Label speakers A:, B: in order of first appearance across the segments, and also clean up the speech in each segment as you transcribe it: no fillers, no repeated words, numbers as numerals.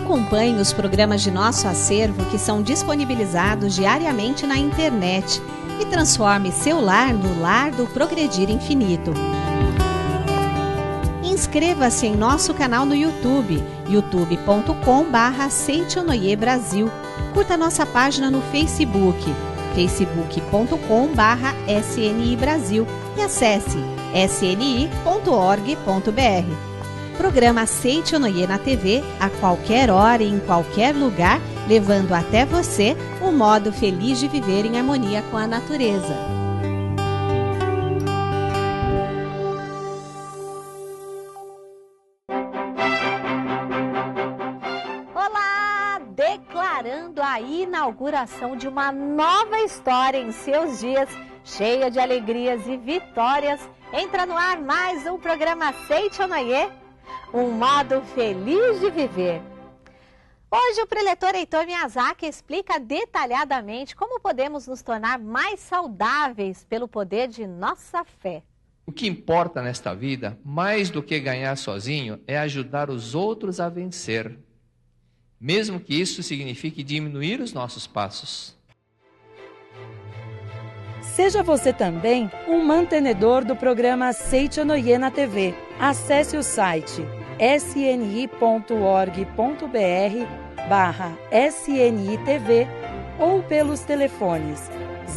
A: Acompanhe os programas de nosso acervo que são disponibilizados diariamente na internet e transforme seu lar no lar do Progredir Infinito. Inscreva-se em nosso canal no YouTube, youtube.com/Seitonoi Brasil. Curta nossa página no Facebook, facebook.com/SNI Brasil e acesse sni.org.br. Programa Seitonoi na TV, a qualquer hora e em qualquer lugar, levando até você o modo feliz de viver em harmonia com a natureza. Olá! Declarando a inauguração de uma nova história em seus dias, cheia de alegrias e vitórias, entra no ar mais um programa Seitonoi, um modo feliz de viver. Hoje o preletor Heitor Miyazaki explica detalhadamente como podemos nos tornar mais saudáveis pelo poder de nossa fé.
B: O que importa nesta vida, mais do que ganhar sozinho, é ajudar os outros a vencer, mesmo que isso signifique diminuir os nossos passos.
C: Seja você também um mantenedor do programa Seitonoi na TV. Acesse o site sni.org.br/SNITV ou pelos telefones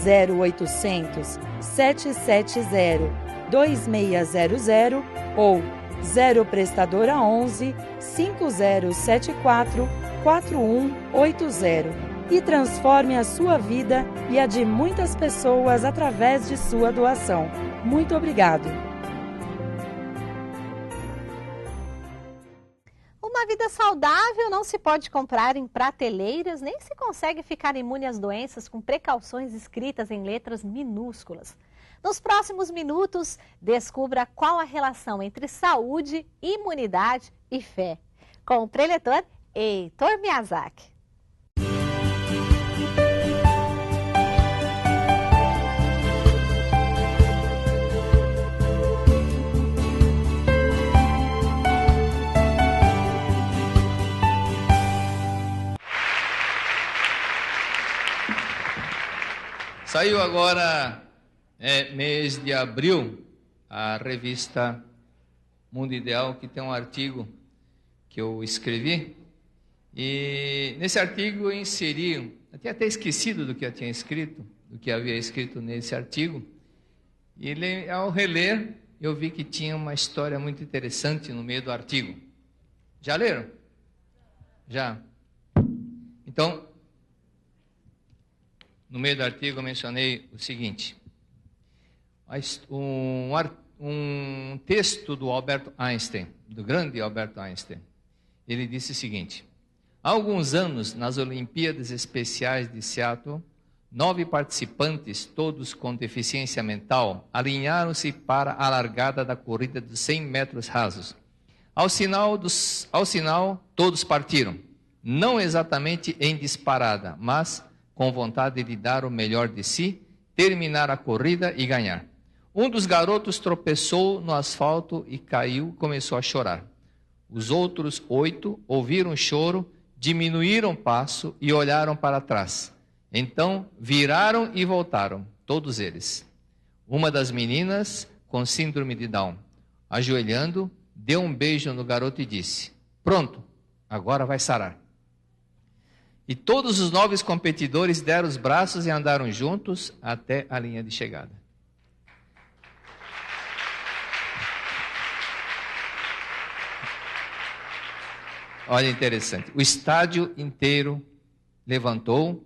C: 0800 770 2600 ou 0 prestadora 11 5074 4180 e transforme a sua vida e a de muitas pessoas através de sua doação. Muito obrigado.
A: Uma vida saudável não se pode comprar em prateleiras, nem se consegue ficar imune às doenças com precauções escritas em letras minúsculas. Nos próximos minutos, descubra qual a relação entre saúde, imunidade e fé. Com o preletor Heitor Miyazaki.
B: Saiu agora, mês de abril, a revista Mundo Ideal, que tem um artigo que eu escrevi. E nesse artigo eu inseri, eu tinha até esquecido do que eu tinha escrito, do que havia escrito nesse artigo. E ao reler, eu vi que tinha uma história muito interessante no meio do artigo. Já leram? Já? Então, no meio do artigo eu mencionei o seguinte, um texto do Albert Einstein, do grande Albert Einstein. Ele disse o seguinte: há alguns anos, nas Olimpíadas Especiais de Seattle, 9 participantes, todos com deficiência mental, alinharam-se para a largada da corrida dos 100 metros rasos. Ao sinal, todos partiram, não exatamente em disparada, mas com vontade de dar o melhor de si, terminar a corrida e ganhar. Um dos garotos tropeçou no asfalto e caiu, começou a chorar. Os outros 8 ouviram o choro, diminuíram o passo e olharam para trás. Então viraram e voltaram, todos eles. Uma das meninas, com síndrome de Down, ajoelhando, deu um beijo no garoto e disse: pronto, agora vai sarar. E todos os 9 competidores deram os braços e andaram juntos até a linha de chegada. Olha, interessante. O estádio inteiro levantou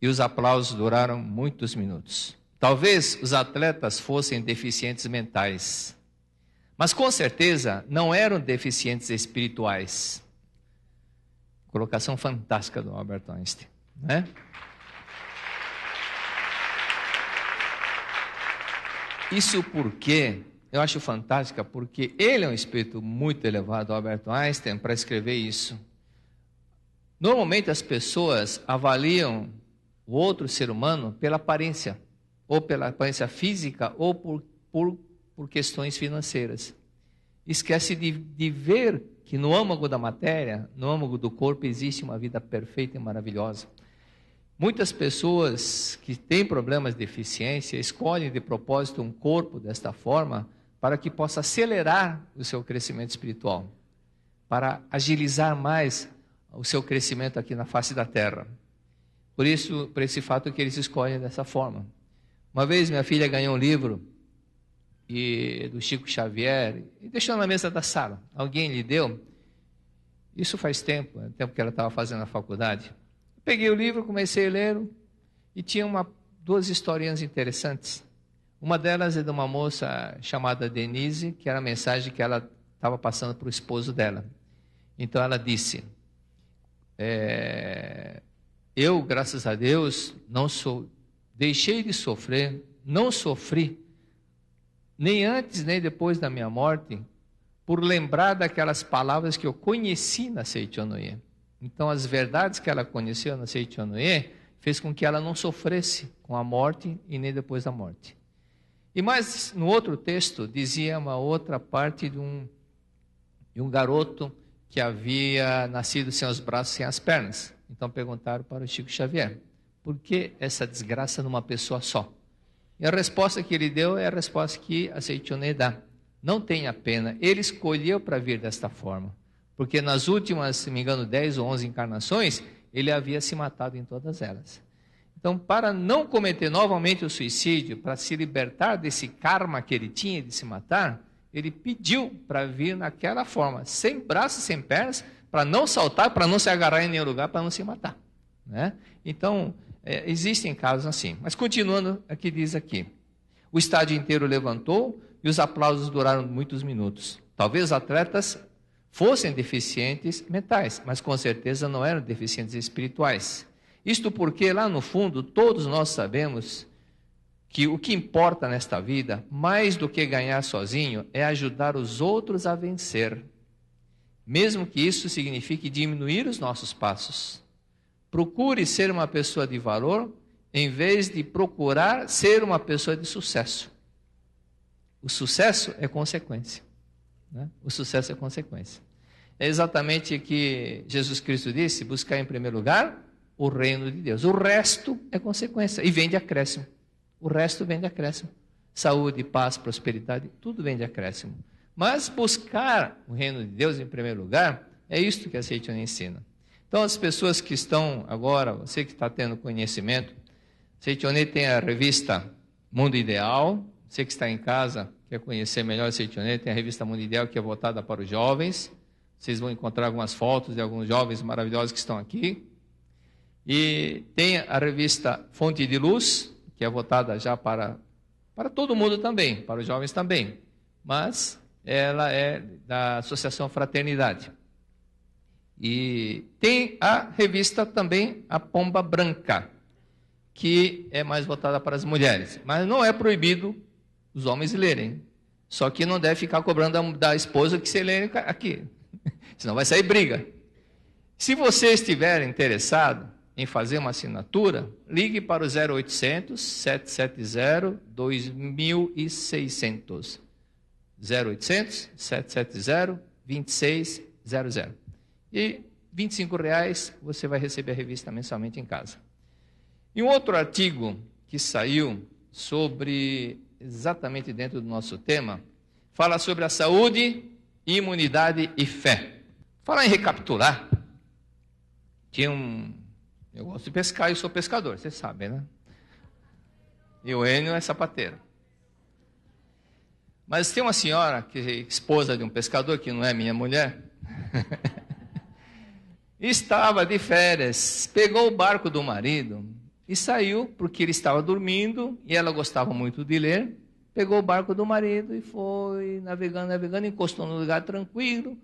B: e os aplausos duraram muitos minutos. Talvez os atletas fossem deficientes mentais, mas com certeza não eram deficientes espirituais. Colocação fantástica do Albert Einstein, né? Isso porque eu acho fantástica, porque ele é um espírito muito elevado, Albert Einstein, para escrever isso. Normalmente as pessoas avaliam o outro ser humano pela aparência, ou pela aparência física, ou por questões financeiras. Esquece de ver que no âmago da matéria, no âmago do corpo, existe uma vida perfeita e maravilhosa. Muitas pessoas que têm problemas de deficiência escolhem de propósito um corpo desta forma para que possa acelerar o seu crescimento espiritual, para agilizar mais o seu crescimento aqui na face da terra. Por isso, por esse fato que eles escolhem dessa forma. Uma vez minha filha ganhou um livro do Chico Xavier e deixou na mesa da sala. Alguém lhe deu. Isso faz tempo que ela estava fazendo a faculdade. Peguei o livro, comecei a ler e tinha duas historinhas interessantes. Uma delas é de uma moça chamada Denise, que era a mensagem que ela estava passando para o esposo dela. Então ela disse, eu, graças a Deus, deixei de sofrer, não sofri, nem antes nem depois da minha morte, por lembrar daquelas palavras que eu conheci na Seichonoye. Então, as verdades que ela conheceu na Seichonoye fez com que ela não sofresse com a morte e nem depois da morte. E mais, no outro texto, dizia uma outra parte de um garoto que havia nascido sem os braços e sem as pernas. Então, perguntaram para o Chico Xavier, por que essa desgraça numa pessoa só? E a resposta que ele deu é a resposta que a Seichonoye dá. Não tenha pena, ele escolheu para vir desta forma. Porque nas últimas, se não me engano, 10 ou 11 encarnações, ele havia se matado em todas elas. Então, para não cometer novamente o suicídio, para se libertar desse karma que ele tinha de se matar, ele pediu para vir naquela forma, sem braços, sem pernas, para não saltar, para não se agarrar em nenhum lugar, para não se matar. Né? Então, existem casos assim. Mas continuando, aqui diz aqui, o estádio inteiro levantou e os aplausos duraram muitos minutos. Talvez os atletas fossem deficientes mentais, mas com certeza não eram deficientes espirituais. Isto porque lá no fundo todos nós sabemos que o que importa nesta vida, mais do que ganhar sozinho, é ajudar os outros a vencer. Mesmo que isso signifique diminuir os nossos passos. Procure ser uma pessoa de valor, em vez de procurar ser uma pessoa de sucesso. O sucesso é consequência. Né? O sucesso é consequência. É exatamente o que Jesus Cristo disse, buscar em primeiro lugar o reino de Deus. O resto é consequência e vem de acréscimo. O resto vem de acréscimo. Saúde, paz, prosperidade, tudo vem de acréscimo. Mas buscar o reino de Deus em primeiro lugar, é isto que a Seichonoye ensina. Então as pessoas que estão agora, você que está tendo conhecimento, Seichonoye tem a revista Mundo Ideal. Você que está em casa, quer conhecer melhor a Seichonoye, tem a revista Mundo Ideal, que é voltada para os jovens. Vocês vão encontrar algumas fotos de alguns jovens maravilhosos que estão aqui. E tem a revista Fonte de Luz, que é voltada já para todo mundo também, para os jovens também. Mas ela é da Associação Fraternidade. E tem a revista também, a Pomba Branca, que é mais voltada para as mulheres. Mas não é proibido os homens lerem. Só que não deve ficar cobrando da esposa que você lê aqui. Senão vai sair briga. Se você estiver interessado em fazer uma assinatura, ligue para o 0800 770 2600. 0800 770 2600. E R$ 25 você vai receber a revista mensalmente em casa. E um outro artigo que saiu exatamente dentro do nosso tema, fala sobre a saúde, imunidade e fé. Falar em recapitular, eu gosto de pescar e sou pescador, vocês sabem, né? E o Enio é sapateiro. Mas tem uma senhora, que é esposa de um pescador, que não é minha mulher, estava de férias, pegou o barco do marido e saiu, porque ele estava dormindo e ela gostava muito de ler. Pegou o barco do marido e foi navegando, encostou num lugar tranquilo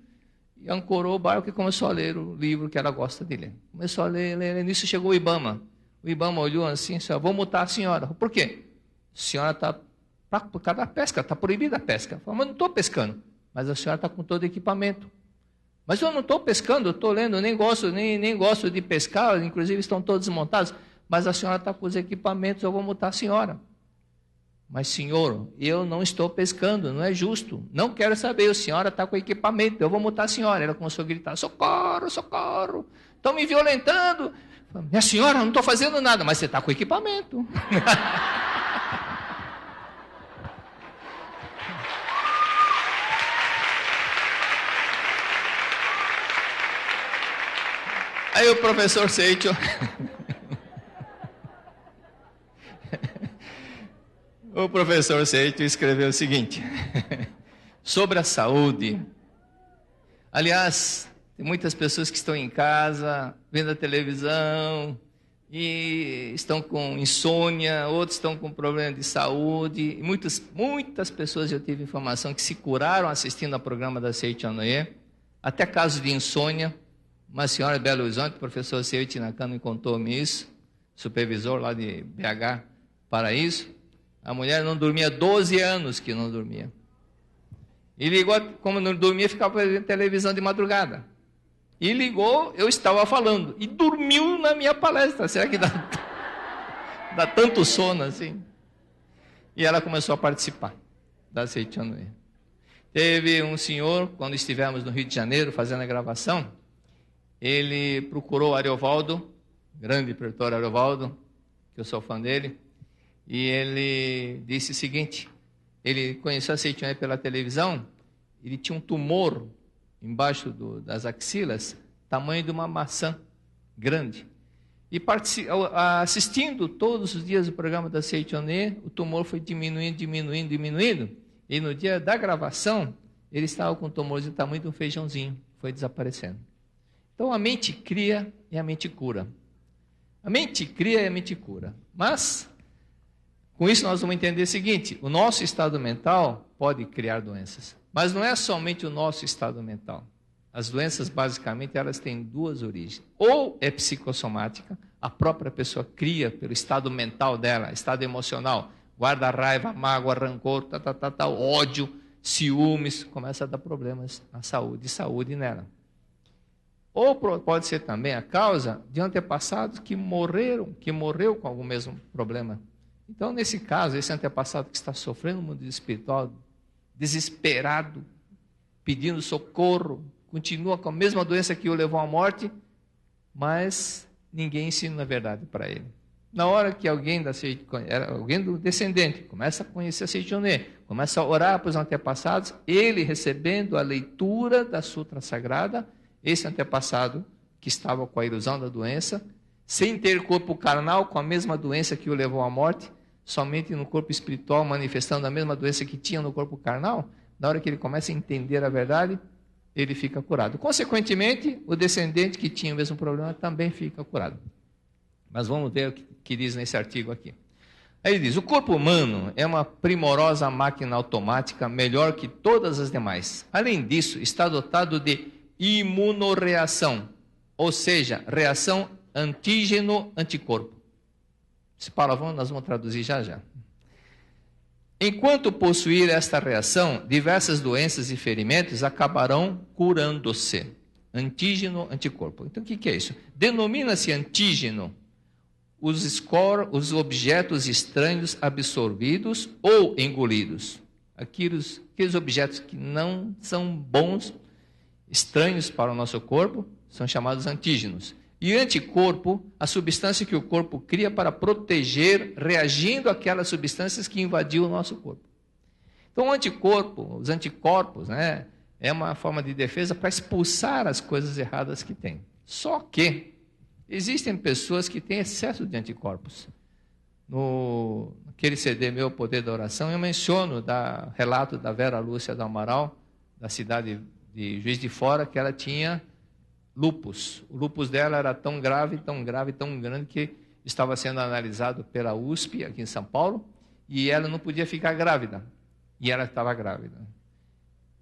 B: e ancorou o barco e começou a ler o livro que ela gosta de ler. Começou a ler, nisso chegou o Ibama. O Ibama olhou assim, disse, vou multar a senhora. Por quê? A senhora está por causa da pesca, está proibida a pesca. Falei, mas não estou pescando. Mas a senhora está com todo o equipamento. Mas eu não estou pescando, eu estou lendo, nem gosto de pescar, inclusive estão todos desmontados. Mas a senhora está com os equipamentos, eu vou multar a senhora. Mas, senhor, eu não estou pescando, não é justo. Não quero saber, a senhora está com equipamento, eu vou multar a senhora. Ela começou a gritar, socorro, socorro, estão me violentando. Minha senhora, não estou fazendo nada, mas você está com equipamento. Aí o professor Seicho... O professor Seicho escreveu o seguinte, sobre a saúde. Aliás, tem muitas pessoas que estão em casa, vendo a televisão, e estão com insônia, outros estão com problema de saúde. E muitas pessoas, eu tive informação, que se curaram assistindo ao programa da Seicho Noe, até casos de insônia. Uma senhora de Belo Horizonte, o professor Seicho Nakano, contou-me isso, supervisor lá de BH, Paraíso. A mulher não dormia 12 anos que não dormia. E ligou, como não dormia, ficava vendo televisão de madrugada. E ligou, eu estava falando. E dormiu na minha palestra. Será que dá tanto sono assim? E ela começou a participar da Seicho Noe. Teve um senhor, quando estivemos no Rio de Janeiro fazendo a gravação, ele procurou Ariovaldo, grande pretor Ariovaldo, que eu sou fã dele, e ele disse o seguinte, ele conheceu a Seicho Noe pela televisão, ele tinha um tumor embaixo das axilas, tamanho de uma maçã grande. E assistindo todos os dias o programa da Seicho Noe, o tumor foi diminuindo, e no dia da gravação, ele estava com um tumorzinho do tamanho de um feijãozinho, foi desaparecendo. Então a mente cria e a mente cura. A mente cria e a mente cura. Mas... com isso nós vamos entender o seguinte, o nosso estado mental pode criar doenças, mas não é somente o nosso estado mental. As doenças, basicamente, elas têm duas origens. Ou é psicossomática, a própria pessoa cria pelo estado mental dela, estado emocional, guarda raiva, mágoa, rancor, ódio, ciúmes, começa a dar problemas na saúde nela. Ou pode ser também a causa de antepassados que morreu com algum mesmo problema. Então, nesse caso, esse antepassado que está sofrendo no mundo espiritual, desesperado, pedindo socorro, continua com a mesma doença que o levou à morte, mas ninguém ensina a verdade para ele. Na hora que alguém do descendente começa a conhecer a Seicho Noe, começa a orar para os antepassados, ele recebendo a leitura da Sutra Sagrada, esse antepassado que estava com a ilusão da doença, sem ter corpo carnal, com a mesma doença que o levou à morte, somente no corpo espiritual, manifestando a mesma doença que tinha no corpo carnal, na hora que ele começa a entender a verdade, ele fica curado. Consequentemente, o descendente que tinha o mesmo problema também fica curado. Mas vamos ver o que diz nesse artigo aqui. Aí ele diz, o corpo humano é uma primorosa máquina automática, melhor que todas as demais. Além disso, está dotado de imunorreação, ou seja, reação antígeno-anticorpo. Esse palavrão nós vamos traduzir já. Enquanto possuir esta reação, diversas doenças e ferimentos acabarão curando-se. Antígeno-anticorpo. Então, o que é isso? Denomina-se antígeno os objetos estranhos absorvidos ou engolidos. Aqueles objetos que não são bons, estranhos para o nosso corpo, são chamados antígenos. E anticorpo, a substância que o corpo cria para proteger, reagindo àquelas substâncias que invadiu o nosso corpo. Então, o anticorpo, os anticorpos, né, é uma forma de defesa para expulsar as coisas erradas que tem. Só que existem pessoas que têm excesso de anticorpos. Naquele CD meu, Poder da Oração, eu menciono relato da Vera Lúcia do Amaral, da cidade de Juiz de Fora, que ela tinha lúpus. O lúpus dela era tão grave, tão grande, que estava sendo analisado pela USP, aqui em São Paulo, e ela não podia ficar grávida. E ela estava grávida.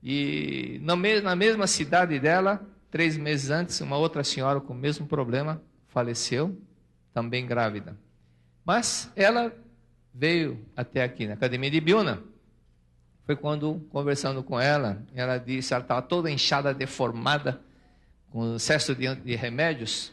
B: E na mesma cidade dela, 3 meses antes, uma outra senhora com o mesmo problema faleceu, também grávida. Mas ela veio até aqui na Academia de Biúna. Foi quando, conversando com ela, ela disse, ela estava toda inchada, deformada, com excesso de remédios,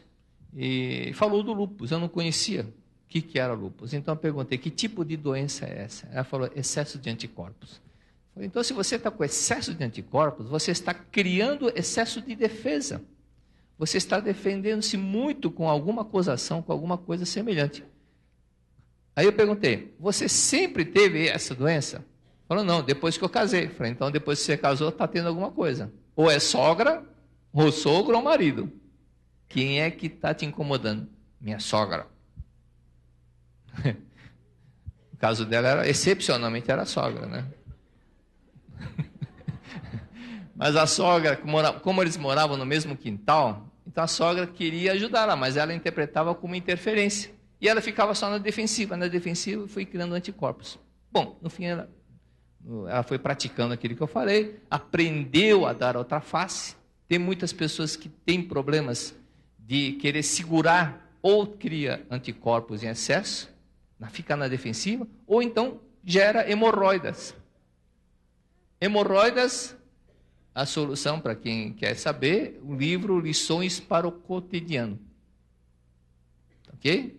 B: e falou do lúpus. Eu não conhecia. O que era lúpus. Então eu perguntei, que tipo de doença é essa? Ela falou, excesso de anticorpos. Eu falei, então se você está com excesso de anticorpos, você está criando excesso de defesa. Você está defendendo-se muito com alguma acusação, com alguma coisa semelhante. Aí eu perguntei, você sempre teve essa doença? Falou, não, depois que eu casei. Falei, então depois que você casou, está tendo alguma coisa. Ou é sogra, ou sogro, ou marido. Quem é que está te incomodando? Minha sogra. O caso dela era, excepcionalmente, era a sogra, né? Mas a sogra, como eles moravam no mesmo quintal, então a sogra queria ajudá-la, mas ela interpretava como interferência. E ela ficava só na defensiva foi criando anticorpos. Bom, no fim ela foi praticando aquilo que eu falei, aprendeu a dar outra face. Tem muitas pessoas que têm problemas de querer segurar, ou cria anticorpos em excesso, fica na defensiva, ou então gera hemorroidas. Hemorroidas, a solução, para quem quer saber, o livro Lições para o Cotidiano. Ok?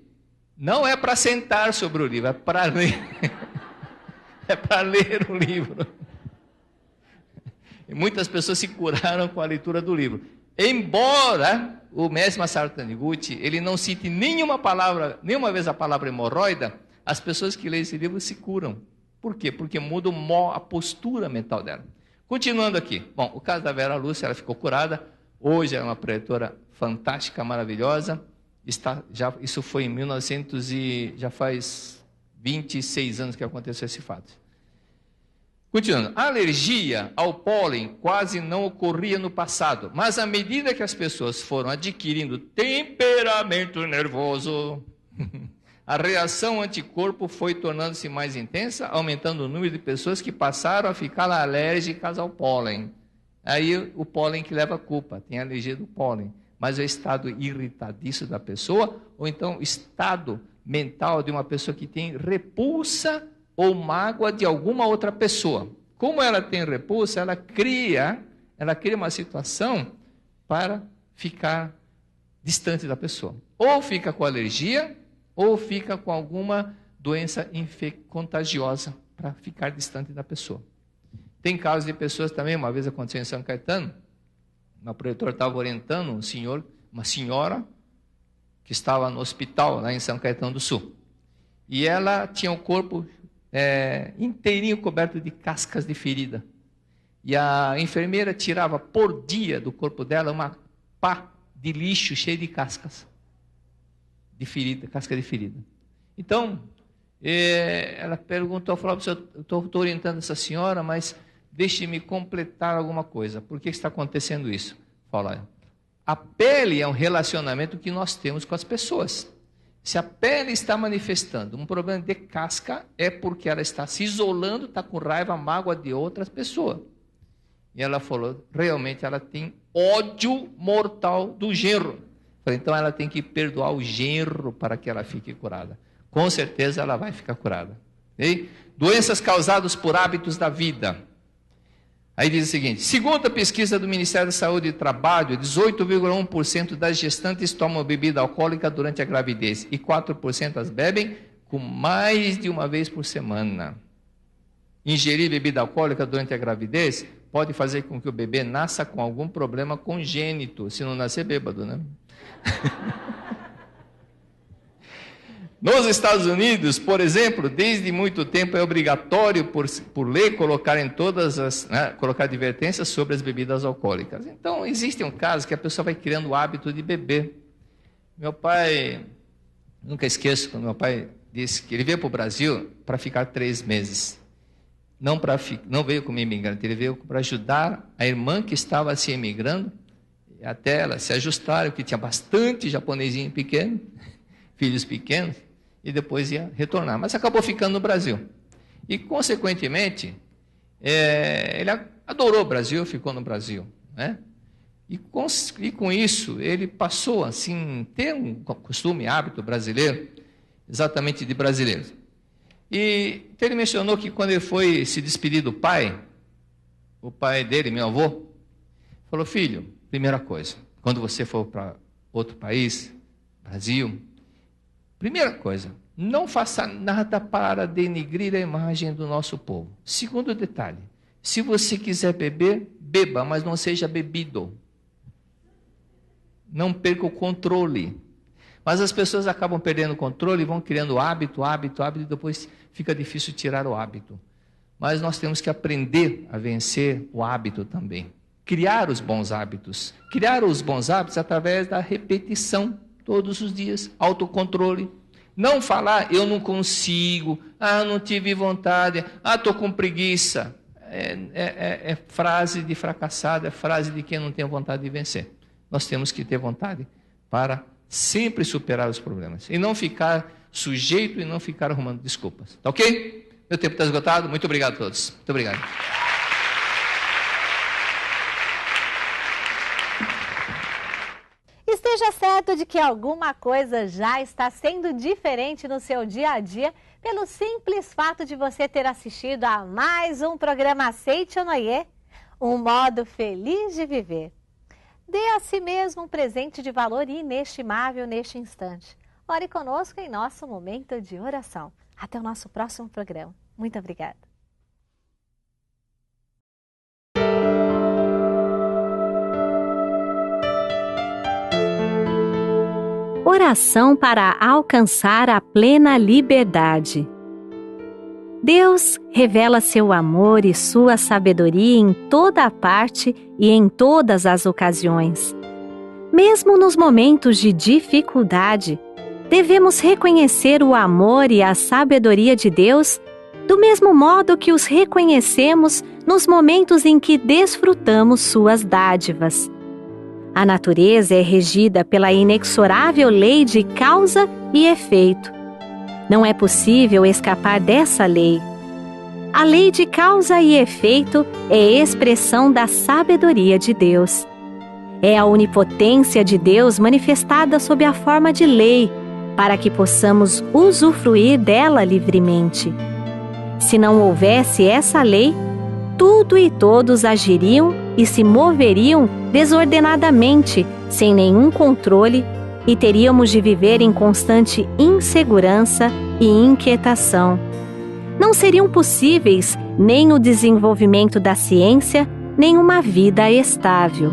B: Não é para sentar sobre o livro, é para ler. É para ler o livro. E muitas pessoas se curaram com a leitura do livro. Embora o mestre Masaru Taniguchi, ele não cite nenhuma vez a palavra hemorroida, as pessoas que leem esse livro se curam. Por quê? Porque muda a postura mental dela. Continuando aqui. Bom, o caso da Vera Lúcia, ela ficou curada. Hoje é uma preletora fantástica, maravilhosa. Isso foi em já faz 26 anos que aconteceu esse fato. Continuando, a alergia ao pólen quase não ocorria no passado, mas à medida que as pessoas foram adquirindo temperamento nervoso, a reação anticorpo foi tornando-se mais intensa, aumentando o número de pessoas que passaram a ficar alérgicas ao pólen. Aí o pólen que leva a culpa, tem a alergia do pólen, mas é o estado irritadiço da pessoa, ou então o estado mental de uma pessoa que tem repulsa ou mágoa de alguma outra pessoa. Como ela tem repulsa, ela cria uma situação para ficar distante da pessoa. Ou fica com alergia, ou fica com alguma doença contagiosa para ficar distante da pessoa. Tem casos de pessoas também, uma vez aconteceu em São Caetano, uma preletora estava orientando uma senhora que estava no hospital lá em São Caetano do Sul. E ela tinha o corpo inteirinho coberto de cascas de ferida. E a enfermeira tirava por dia do corpo dela uma pá de lixo cheio de cascas de ferida, casca de ferida. Então, ela perguntou, falou, eu estou orientando essa senhora, mas deixe-me completar alguma coisa. Por que está acontecendo isso? Fala, a pele é um relacionamento que nós temos com as pessoas. Se a pele está manifestando um problema de casca, é porque ela está se isolando, está com raiva, mágoa de outras pessoas. E ela falou, realmente ela tem ódio mortal do genro. Falei, então ela tem que perdoar o genro para que ela fique curada. Com certeza ela vai ficar curada. Okay? Doenças causadas por hábitos da vida. Aí diz o seguinte, segundo a pesquisa do Ministério da Saúde e Trabalho, 18,1% das gestantes tomam bebida alcoólica durante a gravidez e 4% as bebem com mais de uma vez por semana. Ingerir bebida alcoólica durante a gravidez pode fazer com que o bebê nasça com algum problema congênito, se não nascer bêbado, né? Nos Estados Unidos, por exemplo, desde muito tempo é obrigatório, por lei, colocar colocar advertências sobre as bebidas alcoólicas. Então, existe um caso que a pessoa vai criando o hábito de beber. Meu pai, nunca esqueço, quando meu pai disse que ele veio para o Brasil para ficar 3 meses. Não veio como imigrante, ele veio para ajudar a irmã que estava se emigrando, até ela se ajustar, porque tinha bastante japonesinho pequeno, filhos pequenos, e depois ia retornar. Mas acabou ficando no Brasil. E, consequentemente, ele adorou o Brasil, ficou no Brasil. Né? E com isso, ele passou assim, ter um costume, hábito brasileiro, exatamente de brasileiro. E então ele mencionou que quando ele foi se despedir do pai, o pai dele, meu avô, falou, filho, primeira coisa, quando você for para outro país, Brasil, primeira coisa, não faça nada para denigrir a imagem do nosso povo. Segundo detalhe, se você quiser beber, beba, mas não seja bebido. Não perca o controle. Mas as pessoas acabam perdendo o controle e vão criando hábito, e depois fica difícil tirar o hábito. Mas nós temos que aprender a vencer o hábito também. Criar os bons hábitos. Criar os bons hábitos através da repetição, todos os dias. Autocontrole. Não falar, eu não consigo, não tive vontade, estou com preguiça. É frase de fracassado, é frase de quem não tem vontade de vencer. Nós temos que ter vontade para sempre superar os problemas. E não ficar sujeito e não ficar arrumando desculpas. Tá ok? Meu tempo está esgotado. Muito obrigado a todos. Muito obrigado.
A: Esteja certo de que alguma coisa já está sendo diferente no seu dia a dia pelo simples fato de você ter assistido a mais um programa Aceite ou Noie, um modo feliz de viver. Dê a si mesmo um presente de valor inestimável neste instante. Ore conosco em nosso momento de oração. Até o nosso próximo programa. Muito obrigada. Oração para alcançar a plena liberdade. Deus revela seu amor e sua sabedoria em toda a parte e em todas as ocasiões. Mesmo nos momentos de dificuldade, devemos reconhecer o amor e a sabedoria de Deus do mesmo modo que os reconhecemos nos momentos em que desfrutamos suas dádivas. A natureza é regida pela inexorável lei de causa e efeito. Não é possível escapar dessa lei. A lei de causa e efeito é expressão da sabedoria de Deus. É a onipotência de Deus manifestada sob a forma de lei, para que possamos usufruir dela livremente. Se não houvesse essa lei, tudo e todos agiriam e se moveriam desordenadamente, sem nenhum controle, e teríamos de viver em constante insegurança e inquietação. Não seriam possíveis nem o desenvolvimento da ciência, nem uma vida estável.